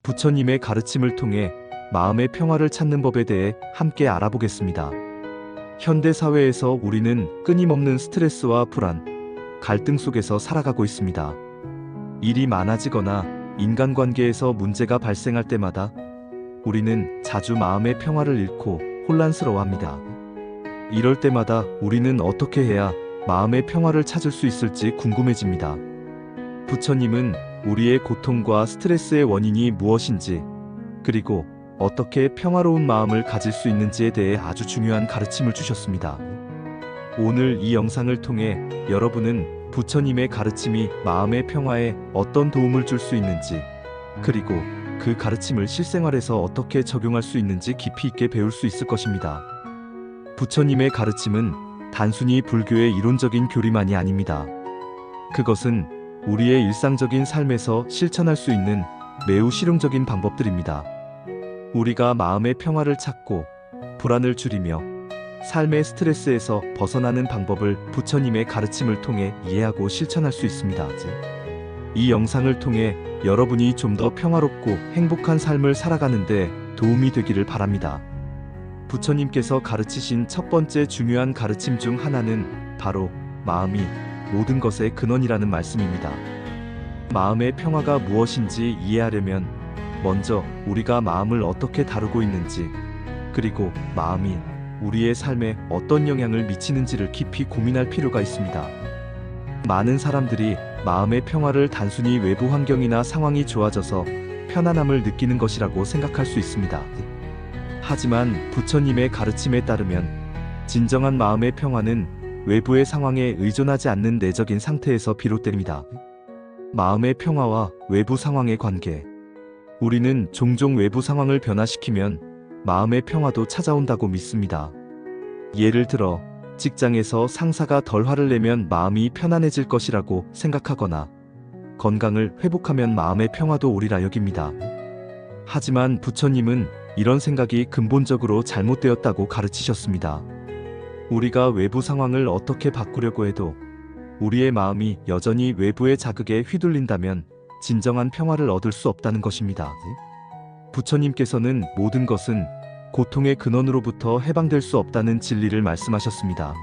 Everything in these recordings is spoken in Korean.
부처님의 가르침을 통해 마음의 평화를 찾는 법에 대해 함께 알아보겠습니다. 현대 사회에서 우리는 끊임없는 스트레스와 불안, 갈등 속에서 살아가고 있습니다. 일이 많아지거나 인간관계에서 문제가 발생할 때마다 우리는 자주 마음의 평화를 잃고 혼란스러워합니다. 이럴 때마다 우리는 어떻게 해야 마음의 평화를 찾을 수 있을지 궁금해집니다. 부처님은 우리의 고통과 스트레스의 원인이 무엇인지, 그리고 어떻게 평화로운 마음을 가질 수 있는지에 대해 아주 중요한 가르침을 주셨습니다. 오늘 이 영상을 통해 여러분은 부처님의 가르침이 마음의 평화에 어떤 도움을 줄 수 있는지, 그리고 그 가르침을 실생활에서 어떻게 적용할 수 있는지 깊이 있게 배울 수 있을 것입니다. 부처님의 가르침은 단순히 불교의 이론적인 교리만이 아닙니다. 그것은 우리의 일상적인 삶에서 실천할 수 있는 매우 실용적인 방법들입니다. 우리가 마음의 평화를 찾고 불안을 줄이며 삶의 스트레스에서 벗어나는 방법을 부처님의 가르침을 통해 이해하고 실천할 수 있습니다. 이 영상을 통해 여러분이 좀 더 평화롭고 행복한 삶을 살아가는 데 도움이 되기를 바랍니다. 부처님께서 가르치신 첫 번째 중요한 가르침 중 하나는 바로 마음이 모든 것의 근원이라는 말씀입니다. 마음의 평화가 무엇인지 이해하려면 먼저 우리가 마음을 어떻게 다루고 있는지, 그리고 마음이 우리의 삶에 어떤 영향을 미치는지를 깊이 고민할 필요가 있습니다. 많은 사람들이 마음의 평화를 단순히 외부 환경이나 상황이 좋아져서 편안함을 느끼는 것이라고 생각할 수 있습니다. 하지만 부처님의 가르침에 따르면 진정한 마음의 평화는 외부의 상황에 의존하지 않는 내적인 상태에서 비롯됩니다. 마음의 평화와 외부 상황의 관계. 우리는 종종 외부 상황을 변화시키면 마음의 평화도 찾아온다고 믿습니다. 예를 들어 직장에서 상사가 덜 화를 내면 마음이 편안해질 것이라고 생각하거나 건강을 회복하면 마음의 평화도 오리라 여깁니다. 하지만 부처님은 이런 생각이 근본적으로 잘못되었다고 가르치셨습니다. 우리가 외부 상황을 어떻게 바꾸려고 해도 우리의 마음이 여전히 외부의 자극에 휘둘린다면 진정한 평화를 얻을 수 없다는 것입니다. 부처님께서는 모든 것은 고통의 근원으로부터 해방될 수 없다는 진리를 말씀하셨습니다.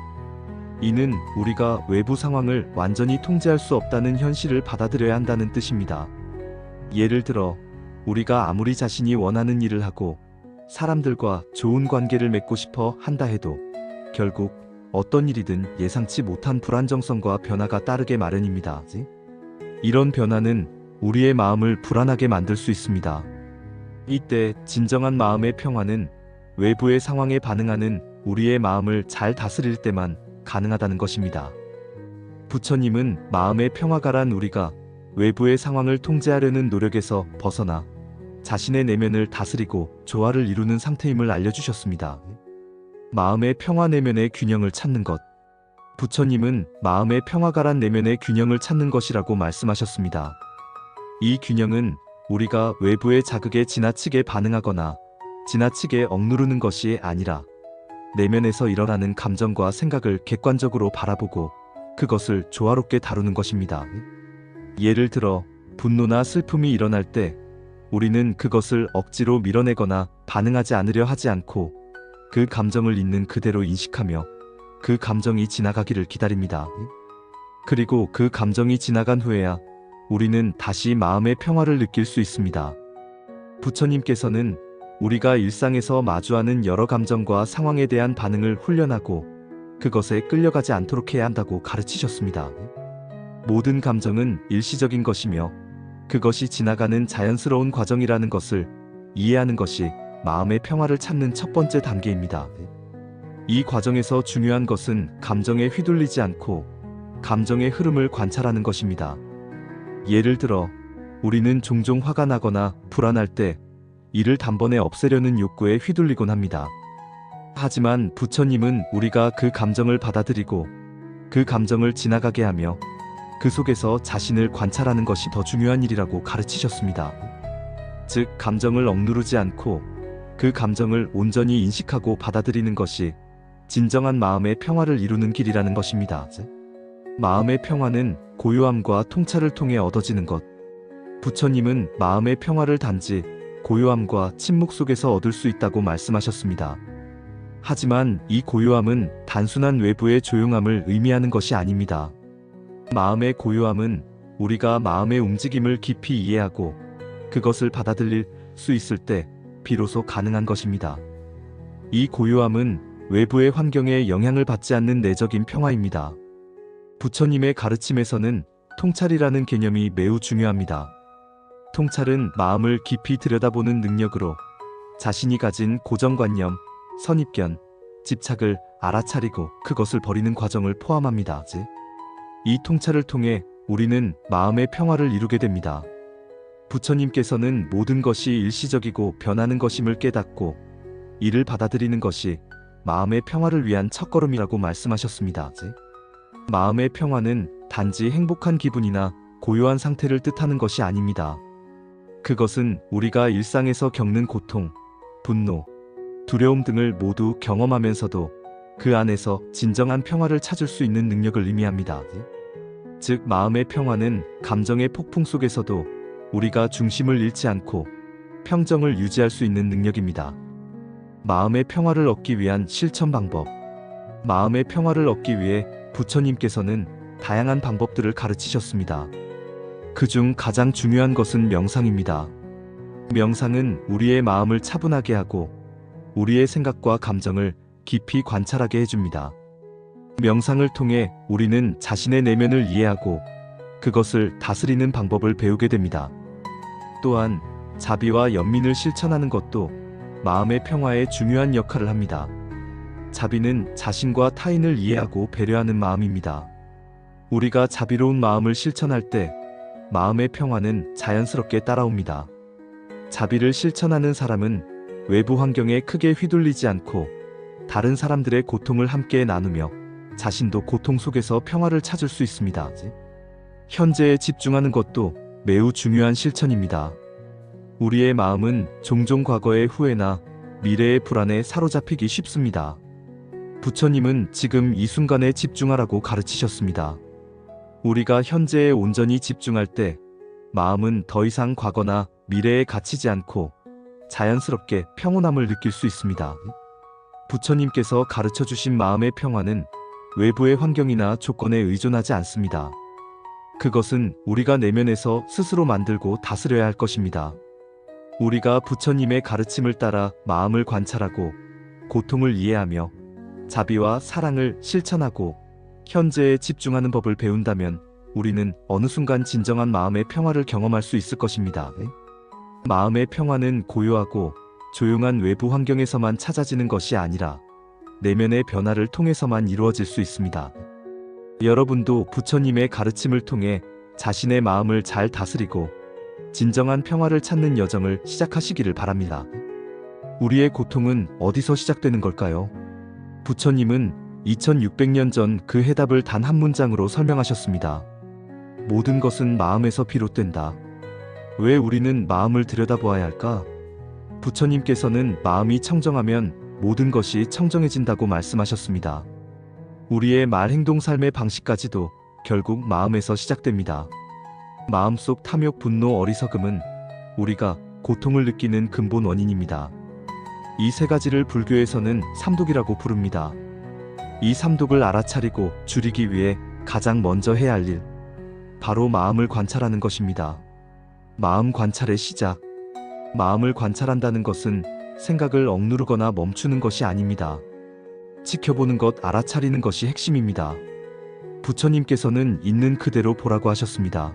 이는 우리가 외부 상황을 완전히 통제할 수 없다는 현실을 받아들여야 한다는 뜻입니다. 예를 들어 우리가 아무리 자신이 원하는 일을 하고 사람들과 좋은 관계를 맺고 싶어 한다 해도 결국 어떤 일이든 예상치 못한 불안정성과 변화가 따르게 마련입니다. 이런 변화는 우리의 마음을 불안하게 만들 수 있습니다. 이때 진정한 마음의 평화는 외부의 상황에 반응하는 우리의 마음을 잘 다스릴 때만 가능하다는 것입니다. 부처님은 마음의 평화가란 우리가 외부의 상황을 통제하려는 노력에서 벗어나 자신의 내면을 다스리고 조화를 이루는 상태임을 알려주셨습니다. 마음의 평화 내면의 균형을 찾는 것. 부처님은 마음의 평화가란 내면의 균형을 찾는 것이라고 말씀하셨습니다. 이 균형은 우리가 외부의 자극에 지나치게 반응하거나 지나치게 억누르는 것이 아니라 내면에서 일어나는 감정과 생각을 객관적으로 바라보고 그것을 조화롭게 다루는 것입니다. 예를 들어 분노나 슬픔이 일어날 때 우리는 그것을 억지로 밀어내거나 반응하지 않으려 하지 않고 그 감정을 있는 그대로 인식하며 그 감정이 지나가기를 기다립니다. 그리고 그 감정이 지나간 후에야 우리는 다시 마음의 평화를 느낄 수 있습니다. 부처님께서는 우리가 일상에서 마주하는 여러 감정과 상황에 대한 반응을 훈련하고 그것에 끌려가지 않도록 해야 한다고 가르치셨습니다. 모든 감정은 일시적인 것이며 그것이 지나가는 자연스러운 과정이라는 것을 이해하는 것이 마음의 평화를 찾는 첫 번째 단계입니다. 이 과정에서 중요한 것은 감정에 휘둘리지 않고 감정의 흐름을 관찰하는 것입니다. 예를 들어 우리는 종종 화가 나거나 불안할 때 이를 단번에 없애려는 욕구에 휘둘리곤 합니다. 하지만 부처님은 우리가 그 감정을 받아들이고 그 감정을 지나가게 하며 그 속에서 자신을 관찰하는 것이 더 중요한 일이라고 가르치셨습니다. 즉 감정을 억누르지 않고 그 감정을 온전히 인식하고 받아들이는 것이 진정한 마음의 평화를 이루는 길이라는 것입니다. 마음의 평화는 고요함과 통찰을 통해 얻어지는 것. 부처님은 마음의 평화를 단지 고요함과 침묵 속에서 얻을 수 있다고 말씀하셨습니다. 하지만 이 고요함은 단순한 외부의 조용함을 의미하는 것이 아닙니다. 마음의 고요함은 우리가 마음의 움직임을 깊이 이해하고 그것을 받아들일 수 있을 때 비로소 가능한 것입니다. 이 고요함은 외부의 환경에 영향을 받지 않는 내적인 평화입니다. 부처님의 가르침에서는 통찰이라는 개념이 매우 중요합니다. 통찰은 마음을 깊이 들여다보는 능력으로 자신이 가진 고정관념, 선입견, 집착을 알아차리고 그것을 버리는 과정을 포함합니다. 이 통찰을 통해 우리는 마음의 평화를 이루게 됩니다. 부처님께서는 모든 것이 일시적이고 변하는 것임을 깨닫고 이를 받아들이는 것이 마음의 평화를 위한 첫걸음이라고 말씀하셨습니다. 마음의 평화는 단지 행복한 기분이나 고요한 상태를 뜻하는 것이 아닙니다. 그것은 우리가 일상에서 겪는 고통, 분노, 두려움 등을 모두 경험하면서도 그 안에서 진정한 평화를 찾을 수 있는 능력을 의미합니다. 즉, 마음의 평화는 감정의 폭풍 속에서도 우리가 중심을 잃지 않고 평정을 유지할 수 있는 능력입니다. 마음의 평화를 얻기 위한 실천 방법. 마음의 평화를 얻기 위해 부처님께서는 다양한 방법들을 가르치셨습니다. 그중 가장 중요한 것은 명상입니다. 명상은 우리의 마음을 차분하게 하고 우리의 생각과 감정을 깊이 관찰하게 해줍니다. 명상을 통해 우리는 자신의 내면을 이해하고 그것을 다스리는 방법을 배우게 됩니다. 또한 자비와 연민을 실천하는 것도 마음의 평화에 중요한 역할을 합니다. 자비는 자신과 타인을 이해하고 배려하는 마음입니다. 우리가 자비로운 마음을 실천할 때 마음의 평화는 자연스럽게 따라옵니다. 자비를 실천하는 사람은 외부 환경에 크게 휘둘리지 않고 다른 사람들의 고통을 함께 나누며 자신도 고통 속에서 평화를 찾을 수 있습니다. 현재에 집중하는 것도 매우 중요한 실천입니다. 우리의 마음은 종종 과거의 후회나 미래의 불안에 사로잡히기 쉽습니다. 부처님은 지금 이 순간에 집중하라고 가르치셨습니다. 우리가 현재에 온전히 집중할 때 마음은 더 이상 과거나 미래에 갇히지 않고 자연스럽게 평온함을 느낄 수 있습니다. 부처님께서 가르쳐 주신 마음의 평화는 외부의 환경이나 조건에 의존하지 않습니다. 그것은 우리가 내면에서 스스로 만들고 다스려야 할 것입니다. 우리가 부처님의 가르침을 따라 마음을 관찰하고 고통을 이해하며 자비와 사랑을 실천하고 현재에 집중하는 법을 배운다면 우리는 어느 순간 진정한 마음의 평화를 경험할 수 있을 것입니다. 마음의 평화는 고요하고 조용한 외부 환경에서만 찾아지는 것이 아니라 내면의 변화를 통해서만 이루어질 수 있습니다. 여러분도 부처님의 가르침을 통해 자신의 마음을 잘 다스리고 진정한 평화를 찾는 여정을 시작하시기를 바랍니다. 우리의 고통은 어디서 시작되는 걸까요? 부처님은 2600년 전 그 해답을 단 한 문장으로 설명하셨습니다. 모든 것은 마음에서 비롯된다. 왜 우리는 마음을 들여다보아야 할까? 부처님께서는 마음이 청정하면 모든 것이 청정해진다고 말씀하셨습니다. 우리의 말, 행동, 삶의 방식까지도 결국 마음에서 시작됩니다. 마음속 탐욕, 분노, 어리석음은 우리가 고통을 느끼는 근본 원인입니다. 이 세 가지를 불교에서는 삼독이라고 부릅니다. 이 삼독을 알아차리고 줄이기 위해 가장 먼저 해야 할 일, 바로 마음을 관찰하는 것입니다. 마음 관찰의 시작. 마음을 관찰한다는 것은 생각을 억누르거나 멈추는 것이 아닙니다. 지켜보는 것, 알아차리는 것이 핵심입니다. 부처님께서는 있는 그대로 보라고 하셨습니다.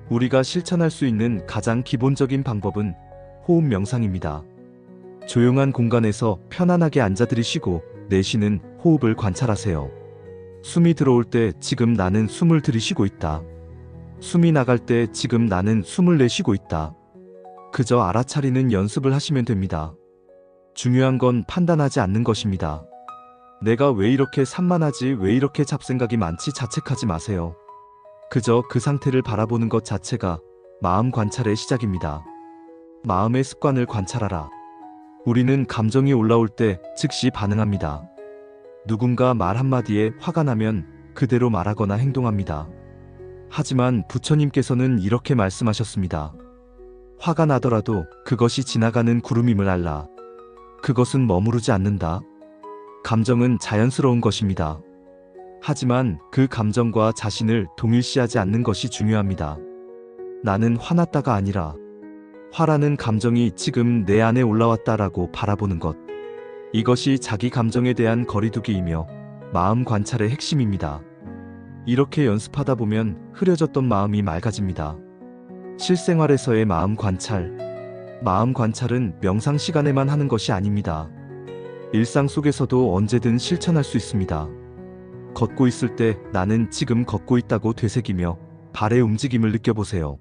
우리가 실천할 수 있는 가장 기본적인 방법은 호흡 명상입니다. 조용한 공간에서 편안하게 앉아들이쉬고 내쉬는 호흡을 관찰하세요. 숨이 들어올 때 지금 나는 숨을 들이쉬고 있다. 숨이 나갈 때 지금 나는 숨을 내쉬고 있다. 그저 알아차리는 연습을 하시면 됩니다. 중요한 건 판단하지 않는 것입니다. 내가 왜 이렇게 산만하지, 왜 이렇게 잡생각이 많지 자책하지 마세요. 그저 그 상태를 바라보는 것 자체가 마음 관찰의 시작입니다. 마음의 습관을 관찰하라. 우리는 감정이 올라올 때 즉시 반응합니다. 누군가 말 한마디에 화가 나면 그대로 말하거나 행동합니다. 하지만 부처님께서는 이렇게 말씀하셨습니다. 화가 나더라도 그것이 지나가는 구름임을 알라. 그것은 머무르지 않는다. 감정은 자연스러운 것입니다. 하지만 그 감정과 자신을 동일시하지 않는 것이 중요합니다. 나는 화났다가 아니라 화라는 감정이 지금 내 안에 올라왔다라고 바라보는 것. 이것이 자기 감정에 대한 거리두기이며 마음 관찰의 핵심입니다. 이렇게 연습하다 보면 흐려졌던 마음이 맑아집니다. 실생활에서의 마음 관찰. 마음 관찰은 명상 시간에만 하는 것이 아닙니다. 일상 속에서도 언제든 실천할 수 있습니다. 걷고 있을 때 나는 지금 걷고 있다고 되새기며 발의 움직임을 느껴보세요.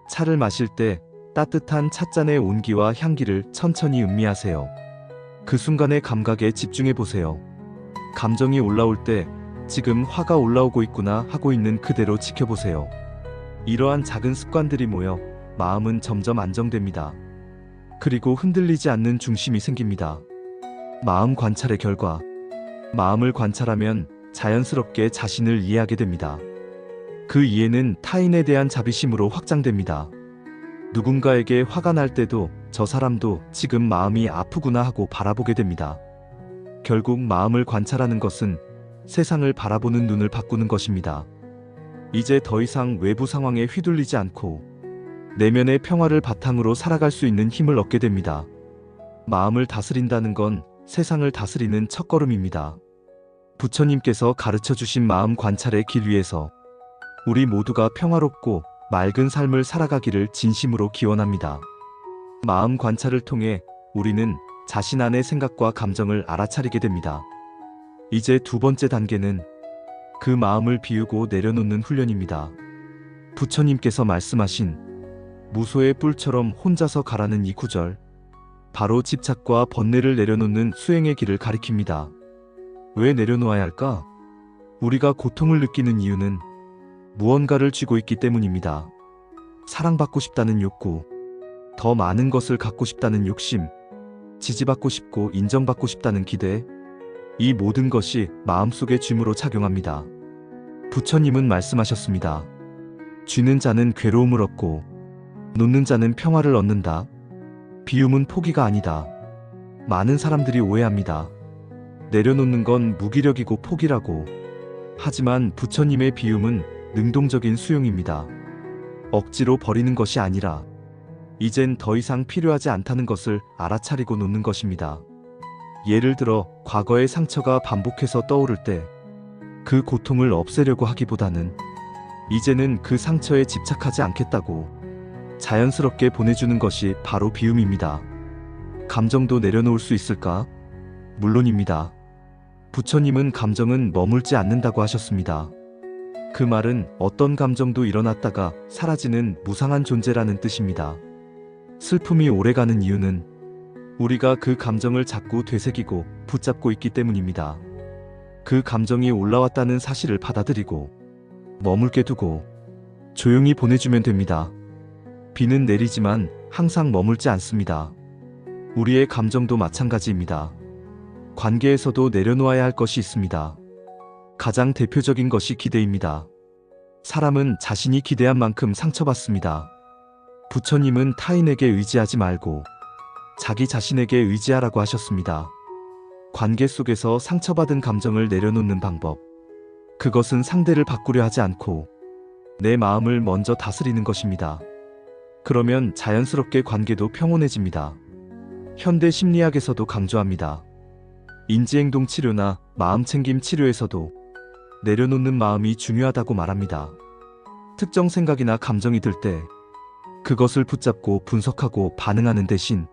차를 마실 때 따뜻한 찻잔의 온기와 향기를 천천히 음미하세요. 그 순간의 감각에 집중해 보세요. 감정이 올라올 때 지금 화가 올라오고 있구나 하고 있는 그대로 지켜보세요. 이러한 작은 습관들이 모여 마음은 점점 안정됩니다. 그리고 흔들리지 않는 중심이 생깁니다. 마음 관찰의 결과, 마음을 관찰하면 자연스럽게 자신을 이해하게 됩니다. 그 이해는 타인에 대한 자비심으로 확장됩니다. 누군가에게 화가 날 때도 저 사람도 지금 마음이 아프구나 하고 바라보게 됩니다. 결국 마음을 관찰하는 것은 세상을 바라보는 눈을 바꾸는 것입니다. 이제 더 이상 외부 상황에 휘둘리지 않고 내면의 평화를 바탕으로 살아갈 수 있는 힘을 얻게 됩니다. 마음을 다스린다는 건 세상을 다스리는 첫걸음입니다. 부처님께서 가르쳐 주신 마음 관찰의 길 위에서 우리 모두가 평화롭고 맑은 삶을 살아가기를 진심으로 기원합니다. 마음 관찰을 통해 우리는 자신 안의 생각과 감정을 알아차리게 됩니다. 이제 두 번째 단계는 그 마음을 비우고 내려놓는 훈련입니다. 부처님께서 말씀하신 무소의 뿔처럼 혼자서 가라는 이 구절, 바로 집착과 번뇌를 내려놓는 수행의 길을 가리킵니다. 왜 내려놓아야 할까? 우리가 고통을 느끼는 이유는 무언가를 쥐고 있기 때문입니다. 사랑받고 싶다는 욕구, 더 많은 것을 갖고 싶다는 욕심, 지지받고 싶고 인정받고 싶다는 기대, 이 모든 것이 마음속의 쥐무로 작용합니다. 부처님은 말씀하셨습니다. 쥐는 자는 괴로움을 얻고 놓는 자는 평화를 얻는다. 비움은 포기가 아니다. 많은 사람들이 오해합니다. 내려놓는 건 무기력이고 포기라고. 하지만 부처님의 비움은 능동적인 수용입니다. 억지로 버리는 것이 아니라 이젠 더 이상 필요하지 않다는 것을 알아차리고 놓는 것입니다. 예를 들어 과거의 상처가 반복해서 떠오를 때 그 고통을 없애려고 하기보다는 이제는 그 상처에 집착하지 않겠다고 자연스럽게 보내주는 것이 바로 비움입니다. 감정도 내려놓을 수 있을까? 물론입니다. 부처님은 감정은 머물지 않는다고 하셨습니다. 그 말은 어떤 감정도 일어났다가 사라지는 무상한 존재라는 뜻입니다. 슬픔이 오래가는 이유는 우리가 그 감정을 자꾸 되새기고 붙잡고 있기 때문입니다. 그 감정이 올라왔다는 사실을 받아들이고 머물게 두고 조용히 보내주면 됩니다. 비는 내리지만 항상 머물지 않습니다. 우리의 감정도 마찬가지입니다. 관계에서도 내려놓아야 할 것이 있습니다. 가장 대표적인 것이 기대입니다. 사람은 자신이 기대한 만큼 상처받습니다. 부처님은 타인에게 의지하지 말고 자기 자신에게 의지하라고 하셨습니다. 관계 속에서 상처받은 감정을 내려놓는 방법. 그것은 상대를 바꾸려 하지 않고 내 마음을 먼저 다스리는 것입니다. 그러면 자연스럽게 관계도 평온해집니다. 현대 심리학에서도 강조합니다. 인지행동 치료나 마음챙김 치료에서도 내려놓는 마음이 중요하다고 말합니다. 특정 생각이나 감정이 들 때 그것을 붙잡고 분석하고 반응하는 대신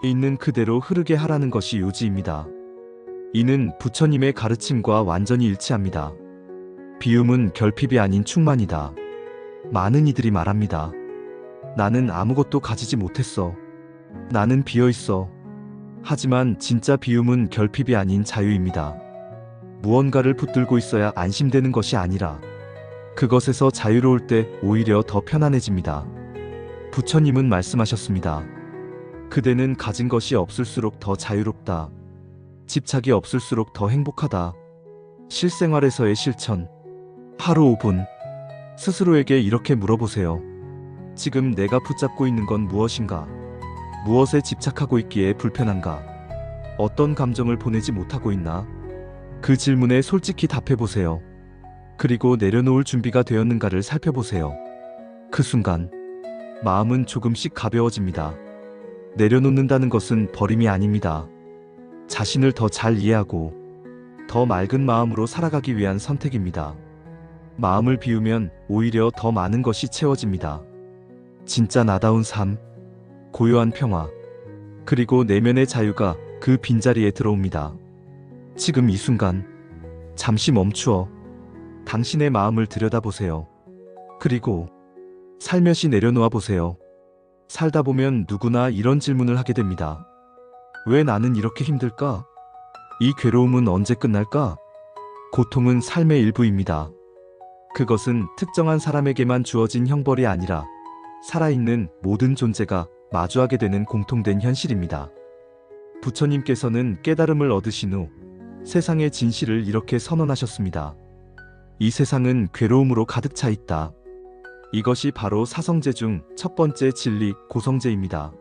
있는 그대로 흐르게 하라는 것이 요지입니다. 이는 부처님의 가르침과 완전히 일치합니다. 비움은 결핍이 아닌 충만이다. 많은 이들이 말합니다. 나는 아무것도 가지지 못했어. 나는 비어있어. 하지만 진짜 비움은 결핍이 아닌 자유입니다. 무언가를 붙들고 있어야 안심되는 것이 아니라 그것에서 자유로울 때 오히려 더 편안해집니다. 부처님은 말씀하셨습니다. 그대는 가진 것이 없을수록 더 자유롭다. 집착이 없을수록 더 행복하다. 실생활에서의 실천. 하루 5분. 스스로에게 이렇게 물어보세요. 지금 내가 붙잡고 있는 건 무엇인가? 무엇에 집착하고 있기에 불편한가? 어떤 감정을 보내지 못하고 있나? 그 질문에 솔직히 답해보세요. 그리고 내려놓을 준비가 되었는가를 살펴보세요. 그 순간 마음은 조금씩 가벼워집니다. 내려놓는다는 것은 버림이 아닙니다. 자신을 더 잘 이해하고 더 맑은 마음으로 살아가기 위한 선택입니다. 마음을 비우면 오히려 더 많은 것이 채워집니다. 진짜 나다운 삶, 고요한 평화, 그리고 내면의 자유가 그 빈자리에 들어옵니다. 지금 이 순간 잠시 멈추어 당신의 마음을 들여다보세요. 그리고 살며시 내려놓아 보세요. 살다 보면 누구나 이런 질문을 하게 됩니다. 왜 나는 이렇게 힘들까? 이 괴로움은 언제 끝날까? 고통은 삶의 일부입니다. 그것은 특정한 사람에게만 주어진 형벌이 아니라 살아있는 모든 존재가 마주하게 되는 공통된 현실입니다. 부처님께서는 깨달음을 얻으신 후 세상의 진실을 이렇게 선언하셨습니다. 이 세상은 괴로움으로 가득 차 있다. 이것이 바로 사성제 중 첫 번째 진리 고성제입니다.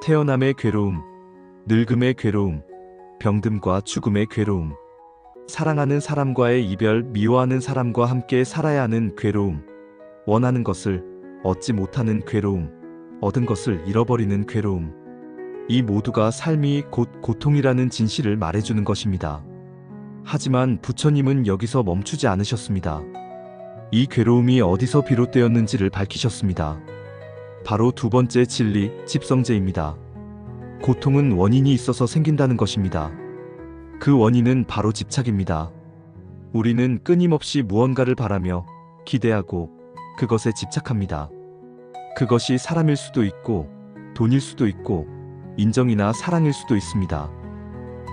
태어남의 괴로움, 늙음의 괴로움, 병듦과 죽음의 괴로움, 사랑하는 사람과의 이별, 미워하는 사람과 함께 살아야 하는 괴로움, 원하는 것을 얻지 못하는 괴로움, 얻은 것을 잃어버리는 괴로움. 이 모두가 삶이 곧 고통이라는 진실을 말해주는 것입니다. 하지만 부처님은 여기서 멈추지 않으셨습니다. 이 괴로움이 어디서 비롯되었는지를 밝히셨습니다. 바로 두 번째 진리, 집성제입니다. 고통은 원인이 있어서 생긴다는 것입니다. 그 원인은 바로 집착입니다. 우리는 끊임없이 무언가를 바라며 기대하고 그것에 집착합니다. 그것이 사람일 수도 있고 돈일 수도 있고 인정이나 사랑일 수도 있습니다.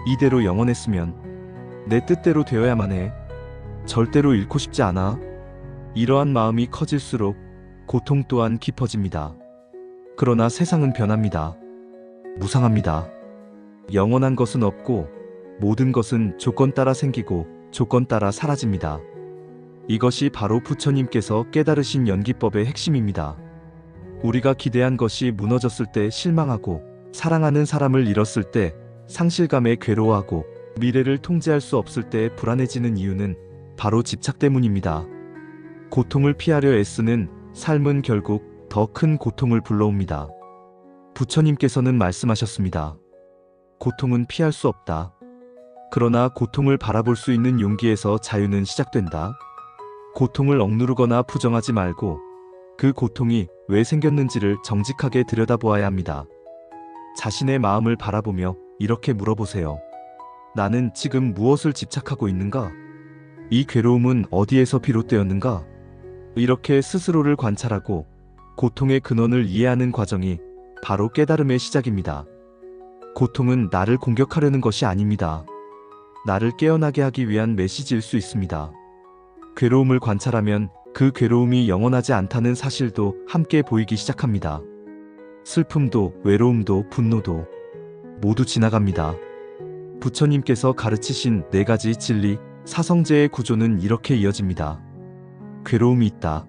이대로 영원했으면 내 뜻대로 되어야만 해. 절대로 잃고 싶지 않아. 이러한 마음이 커질수록 고통 또한 깊어집니다. 그러나 세상은 변합니다. 무상합니다. 영원한 것은 없고 모든 것은 조건 따라 생기고 조건 따라 사라집니다. 이것이 바로 부처님께서 깨달으신 연기법의 핵심입니다. 우리가 기대한 것이 무너졌을 때 실망하고 사랑하는 사람을 잃었을 때 상실감에 괴로워하고 미래를 통제할 수 없을 때 불안해지는 이유는 바로 집착 때문입니다. 고통을 피하려 애쓰는 삶은 결국 더 큰 고통을 불러옵니다. 부처님께서는 말씀하셨습니다. 고통은 피할 수 없다. 그러나 고통을 바라볼 수 있는 용기에서 자유는 시작된다. 고통을 억누르거나 부정하지 말고 그 고통이 왜 생겼는지를 정직하게 들여다보아야 합니다. 자신의 마음을 바라보며 이렇게 물어보세요. 나는 지금 무엇을 집착하고 있는가? 이 괴로움은 어디에서 비롯되었는가? 이렇게 스스로를 관찰하고 고통의 근원을 이해하는 과정이 바로 깨달음의 시작입니다. 고통은 나를 공격하려는 것이 아닙니다. 나를 깨어나게 하기 위한 메시지일 수 있습니다. 괴로움을 관찰하면 그 괴로움이 영원하지 않다는 사실도 함께 보이기 시작합니다. 슬픔도 외로움도 분노도 모두 지나갑니다. 부처님께서 가르치신 네 가지 진리, 사성제의 구조는 이렇게 이어집니다. 괴로움이 있다.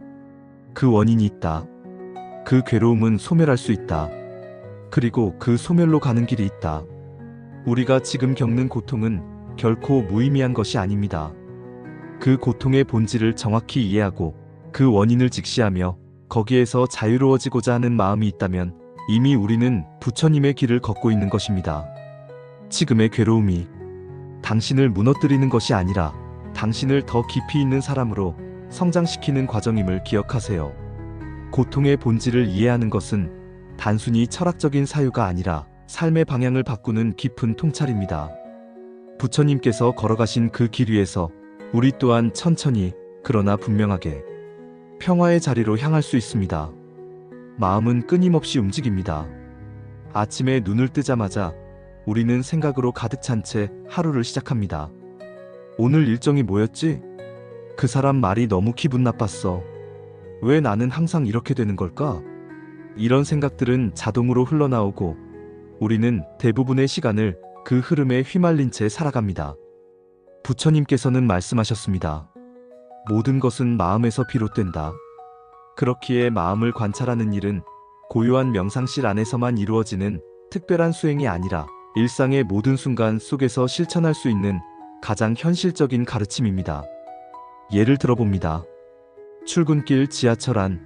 그 원인이 있다. 그 괴로움은 소멸할 수 있다. 그리고 그 소멸로 가는 길이 있다. 우리가 지금 겪는 고통은 결코 무의미한 것이 아닙니다. 그 고통의 본질을 정확히 이해하고 그 원인을 직시하며 거기에서 자유로워지고자 하는 마음이 있다면 이미 우리는 부처님의 길을 걷고 있는 것입니다. 지금의 괴로움이 당신을 무너뜨리는 것이 아니라 당신을 더 깊이 있는 사람으로 성장시키는 과정임을 기억하세요. 고통의 본질을 이해하는 것은 단순히 철학적인 사유가 아니라 삶의 방향을 바꾸는 깊은 통찰입니다. 부처님께서 걸어가신 그 길 위에서 우리 또한 천천히 그러나 분명하게 평화의 자리로 향할 수 있습니다. 마음은 끊임없이 움직입니다. 아침에 눈을 뜨자마자 우리는 생각으로 가득 찬 채 하루를 시작합니다. 오늘 일정이 뭐였지? 그 사람 말이 너무 기분 나빴어. 왜 나는 항상 이렇게 되는 걸까? 이런 생각들은 자동으로 흘러나오고 우리는 대부분의 시간을 그 흐름에 휘말린 채 살아갑니다. 부처님께서는 말씀하셨습니다. 모든 것은 마음에서 비롯된다. 그렇기에 마음을 관찰하는 일은 고요한 명상실 안에서만 이루어지는 특별한 수행이 아니라 일상의 모든 순간 속에서 실천할 수 있는 가장 현실적인 가르침입니다. 예를 들어봅니다. 출근길 지하철 안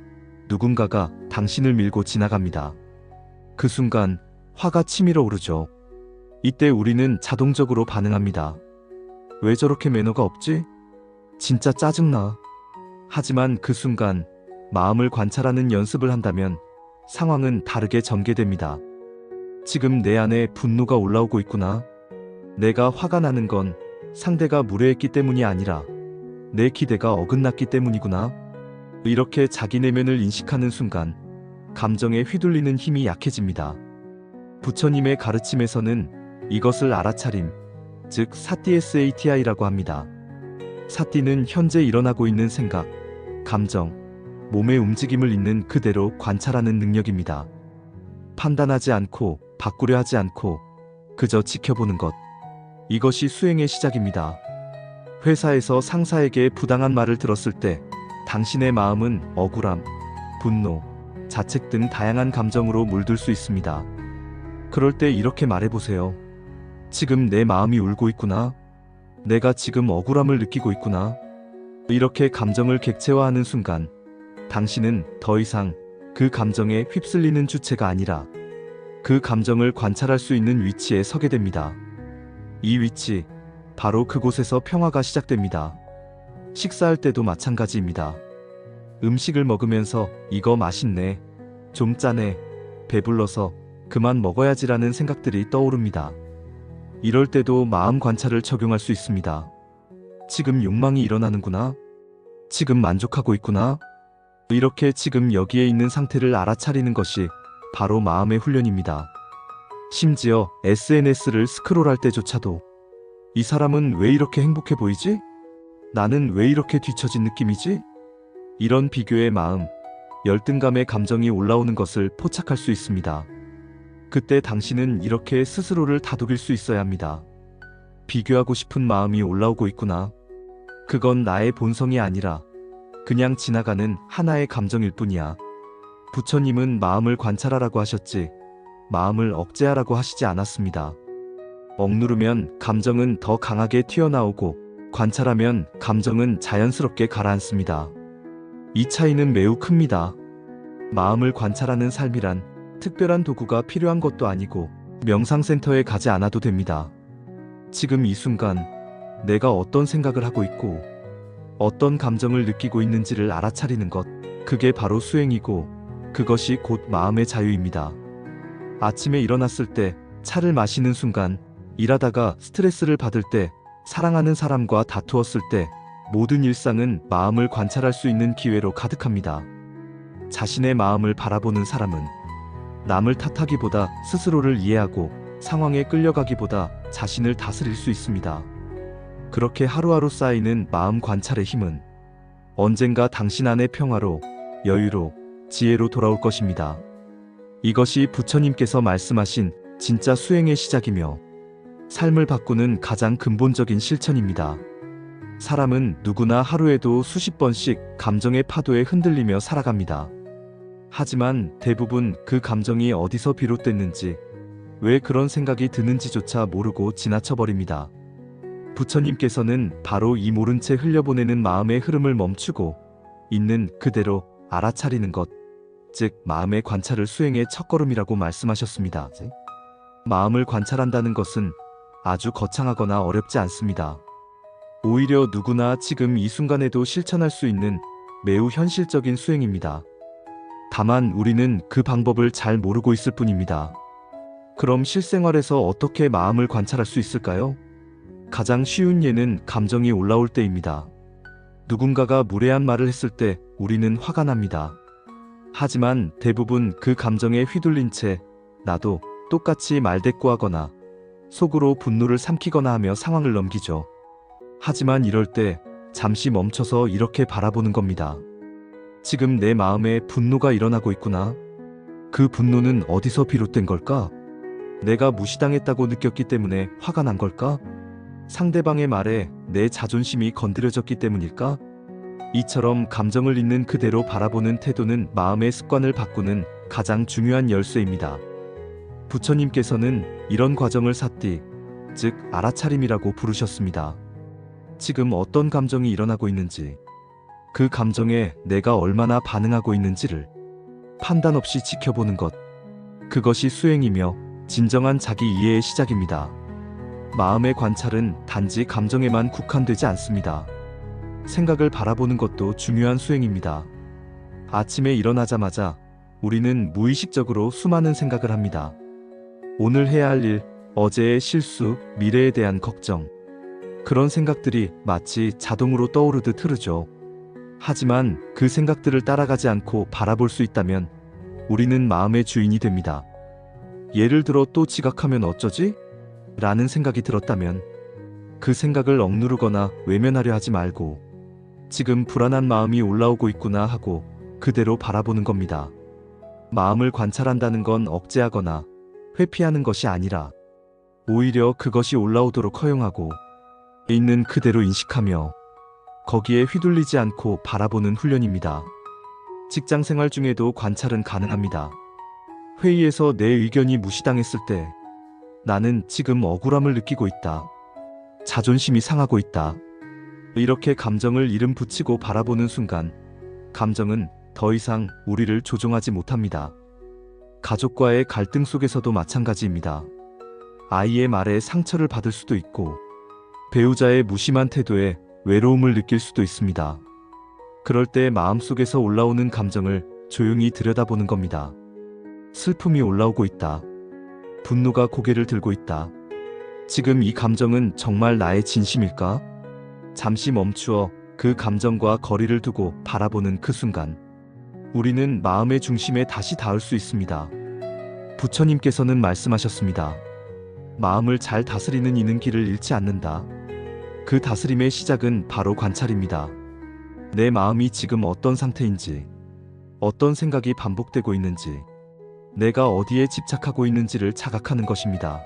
누군가가 당신을 밀고 지나갑니다. 그 순간 화가 치밀어 오르죠. 이때 우리는 자동적으로 반응합니다. 왜 저렇게 매너가 없지? 진짜 짜증나. 하지만 그 순간 마음을 관찰하는 연습을 한다면 상황은 다르게 전개됩니다. 지금 내 안에 분노가 올라오고 있구나. 내가 화가 나는 건 상대가 무례했기 때문이 아니라 내 기대가 어긋났기 때문이구나. 이렇게 자기 내면을 인식하는 순간 감정에 휘둘리는 힘이 약해집니다. 부처님의 가르침에서는 이것을 알아차림, 즉 사띠SATI라고 합니다. 사띠는 현재 일어나고 있는 생각, 감정, 몸의 움직임을 있는 그대로 관찰하는 능력입니다. 판단하지 않고 바꾸려 하지 않고 그저 지켜보는 것. 이것이 수행의 시작입니다. 회사에서 상사에게 부당한 말을 들었을 때 당신의 마음은 억울함, 분노, 자책 등 다양한 감정으로 물들 수 있습니다. 그럴 때 이렇게 말해보세요. 지금 내 마음이 울고 있구나. 내가 지금 억울함을 느끼고 있구나. 이렇게 감정을 객체화하는 순간 당신은 더 이상 그 감정에 휩쓸리는 주체가 아니라 그 감정을 관찰할 수 있는 위치에 서게 됩니다. 이 위치, 바로 그곳에서 평화가 시작됩니다. 식사할 때도 마찬가지입니다. 음식을 먹으면서 이거 맛있네, 좀 짜네, 배불러서 그만 먹어야지라는 생각들이 떠오릅니다. 이럴 때도 마음 관찰을 적용할 수 있습니다. 지금 욕망이 일어나는구나. 지금 만족하고 있구나. 이렇게 지금 여기에 있는 상태를 알아차리는 것이 바로 마음의 훈련입니다. 심지어 SNS를 스크롤할 때조차도 이 사람은 왜 이렇게 행복해 보이지? 나는 왜 이렇게 뒤처진 느낌이지? 이런 비교의 마음, 열등감의 감정이 올라오는 것을 포착할 수 있습니다. 그때 당신은 이렇게 스스로를 다독일 수 있어야 합니다. 비교하고 싶은 마음이 올라오고 있구나. 그건 나의 본성이 아니라 그냥 지나가는 하나의 감정일 뿐이야. 부처님은 마음을 관찰하라고 하셨지 마음을 억제하라고 하시지 않았습니다. 억누르면 감정은 더 강하게 튀어나오고 관찰하면 감정은 자연스럽게 가라앉습니다. 이 차이는 매우 큽니다. 마음을 관찰하는 삶이란 특별한 도구가 필요한 것도 아니고 명상센터에 가지 않아도 됩니다. 지금 이 순간 내가 어떤 생각을 하고 있고 어떤 감정을 느끼고 있는지를 알아차리는 것, 그게 바로 수행이고 그것이 곧 마음의 자유입니다. 아침에 일어났을 때, 차를 마시는 순간, 일하다가 스트레스를 받을 때, 사랑하는 사람과 다투었을 때 모든 일상은 마음을 관찰할 수 있는 기회로 가득합니다. 자신의 마음을 바라보는 사람은 남을 탓하기보다 스스로를 이해하고 상황에 끌려가기보다 자신을 다스릴 수 있습니다. 그렇게 하루하루 쌓이는 마음 관찰의 힘은 언젠가 당신 안의 평화로, 여유로, 지혜로 돌아올 것입니다. 이것이 부처님께서 말씀하신 진짜 수행의 시작이며 삶을 바꾸는 가장 근본적인 실천입니다. 사람은 누구나 하루에도 수십 번씩 감정의 파도에 흔들리며 살아갑니다. 하지만 대부분 그 감정이 어디서 비롯됐는지, 왜 그런 생각이 드는지조차 모르고 지나쳐버립니다. 부처님께서는 바로 이 모른 채 흘려보내는 마음의 흐름을 멈추고 있는 그대로 알아차리는 것, 즉 마음의 관찰을 수행의 첫걸음이라고 말씀하셨습니다. 마음을 관찰한다는 것은 아주 거창하거나 어렵지 않습니다. 오히려 누구나 지금 이 순간에도 실천할 수 있는 매우 현실적인 수행입니다. 다만 우리는 그 방법을 잘 모르고 있을 뿐입니다. 그럼 실생활에서 어떻게 마음을 관찰할 수 있을까요? 가장 쉬운 예는 감정이 올라올 때입니다. 누군가가 무례한 말을 했을 때 우리는 화가 납니다. 하지만 대부분 그 감정에 휘둘린 채 나도 똑같이 말대꾸하거나 속으로 분노를 삼키거나 하며 상황을 넘기죠. 하지만 이럴 때 잠시 멈춰서 이렇게 바라보는 겁니다. 지금 내 마음에 분노가 일어나고 있구나. 그 분노는 어디서 비롯된 걸까? 내가 무시당했다고 느꼈기 때문에 화가 난 걸까? 상대방의 말에 내 자존심이 건드려졌기 때문일까? 이처럼 감정을 있는 그대로 바라보는 태도는 마음의 습관을 바꾸는 가장 중요한 열쇠입니다. 부처님께서는 이런 과정을 사띠, 즉 알아차림이라고 부르셨습니다. 지금 어떤 감정이 일어나고 있는지, 그 감정에 내가 얼마나 반응하고 있는지를 판단 없이 지켜보는 것, 그것이 수행이며 진정한 자기 이해의 시작입니다. 마음의 관찰은 단지 감정에만 국한되지 않습니다. 생각을 바라보는 것도 중요한 수행입니다. 아침에 일어나자마자 우리는 무의식적으로 수많은 생각을 합니다. 오늘 해야 할 일, 어제의 실수, 미래에 대한 걱정. 그런 생각들이 마치 자동으로 떠오르듯 흐르죠. 하지만 그 생각들을 따라가지 않고 바라볼 수 있다면 우리는 마음의 주인이 됩니다. 예를 들어 또 지각하면 어쩌지? 라는 생각이 들었다면 그 생각을 억누르거나 외면하려 하지 말고 지금 불안한 마음이 올라오고 있구나 하고 그대로 바라보는 겁니다. 마음을 관찰한다는 건 억제하거나 회피하는 것이 아니라 오히려 그것이 올라오도록 허용하고 있는 그대로 인식하며 거기에 휘둘리지 않고 바라보는 훈련입니다. 직장 생활 중에도 관찰은 가능합니다. 회의에서 내 의견이 무시당했을 때 나는 지금 억울함을 느끼고 있다. 자존심이 상하고 있다. 이렇게 감정을 이름 붙이고 바라보는 순간 감정은 더 이상 우리를 조종하지 못합니다. 가족과의 갈등 속에서도 마찬가지입니다. 아이의 말에 상처를 받을 수도 있고 배우자의 무심한 태도에 외로움을 느낄 수도 있습니다. 그럴 때 마음속에서 올라오는 감정을 조용히 들여다보는 겁니다. 슬픔이 올라오고 있다. 분노가 고개를 들고 있다. 지금 이 감정은 정말 나의 진심일까? 잠시 멈추어 그 감정과 거리를 두고 바라보는 그 순간 우리는 마음의 중심에 다시 닿을 수 있습니다. 부처님께서는 말씀하셨습니다. 마음을 잘 다스리는 이는 길을 잃지 않는다. 그 다스림의 시작은 바로 관찰입니다. 내 마음이 지금 어떤 상태인지, 어떤 생각이 반복되고 있는지, 내가 어디에 집착하고 있는지를 자각하는 것입니다.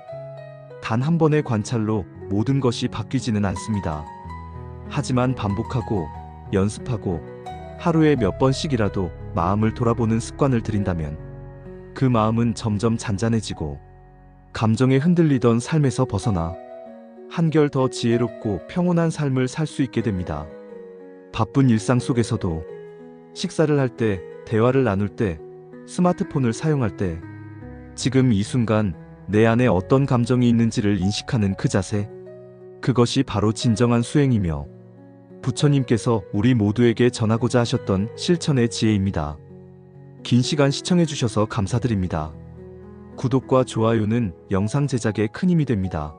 단 한 번의 관찰로 모든 것이 바뀌지는 않습니다. 하지만 반복하고 연습하고 하루에 몇 번씩이라도 마음을 돌아보는 습관을 들인다면 그 마음은 점점 잔잔해지고 감정에 흔들리던 삶에서 벗어나 한결 더 지혜롭고 평온한 삶을 살 수 있게 됩니다. 바쁜 일상 속에서도 식사를 할 때, 대화를 나눌 때, 스마트폰을 사용할 때 지금 이 순간 내 안에 어떤 감정이 있는지를 인식하는 그 자세, 그것이 바로 진정한 수행이며 부처님께서 우리 모두에게 전하고자 하셨던 실천의 지혜입니다. 긴 시간 시청해주셔서 감사드립니다. 구독과 좋아요는 영상 제작에 큰 힘이 됩니다.